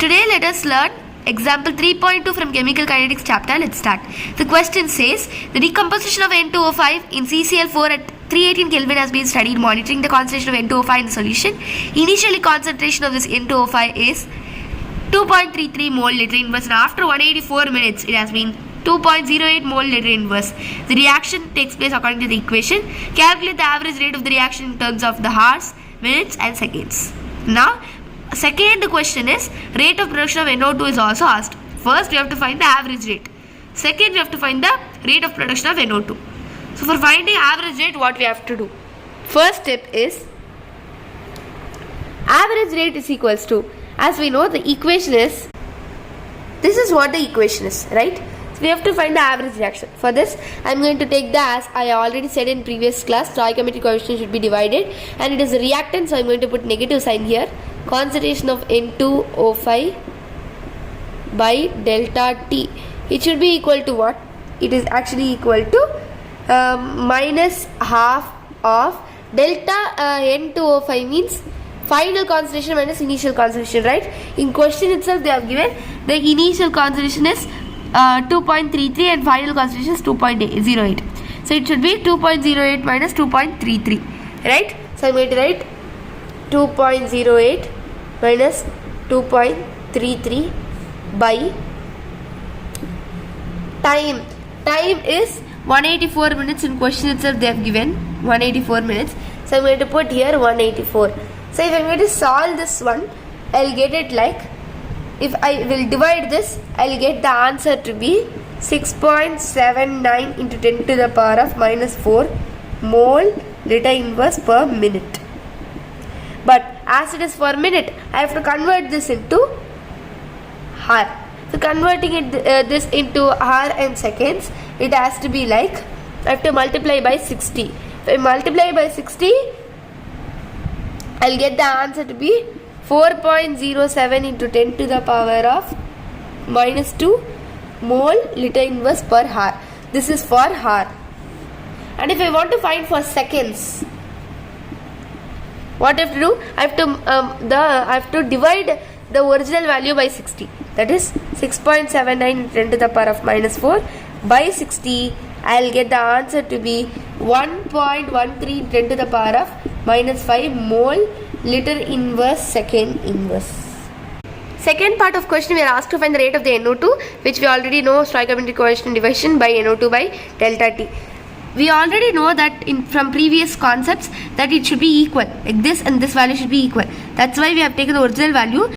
today let us learn example 3.2 from chemical kinetics chapter. Let's start. The question says the decomposition of N2O5 in CCl4 at 318 Kelvin has been studied monitoring the concentration of N2O5 in the solution. Initially concentration of this N2O5 is 2.33 mole liter inverse, and after 184 minutes it has been 2.08 mole liter inverse. The reaction takes place according to the equation. Calculate the average rate of the reaction in terms of the hours, minutes and seconds. Now second question is rate of production of NO2 is also asked. First we have to find the average rate. Second we have to find the rate of production of NO2. So for finding average rate, what we have to do? First step is average rate is equals to, as we know the equation is, this is what the equation is, right? So we have to find the average reaction. For this I am going to take the, as I already said in previous class, stoichiometric coefficient should be divided and it is a reactant, so I am going to put negative sign here. Concentration of N2O5 by delta T, it should be equal to what? It is actually equal to minus half of delta N2O5 means final concentration minus initial concentration, right? In question itself they have given the initial concentration is 2.33 and final concentration is 2.08. So it should be 2.08 minus 2.33, right? So I am going to write 2.08 minus 2.33 by time. Time is 184 minutes. In question itself they have given 184 minutes. So I am going to put here 184. So if I am going to solve this one, I will get it like, if I will divide this, I will get the answer to be 6.79 into 10 to the power of minus 4 mole liter inverse per minute. But as it is per minute, I have to convert this into hour. So converting it this into hour and seconds, it has to be like, I have to multiply by 60. If I multiply by 60, I will get the answer to be 4.07 into 10 to the power of minus 2 mole liter inverse per hour. This is for hour. And if I want to find for seconds, what I have to do? I have to divide the original value by 60. That is 6.79 into 10 to the power of minus 4 by 60. I will get the answer to be 1.13 10 to the power of minus 5 mole liter inverse second inverse. Second part of question, we are asked to find the rate of the NO2, which we already know, stoichiometric coefficient division by NO2 by delta T. We already know that from previous concepts that it should be equal, like this and this value should be equal. That's why we have taken the original value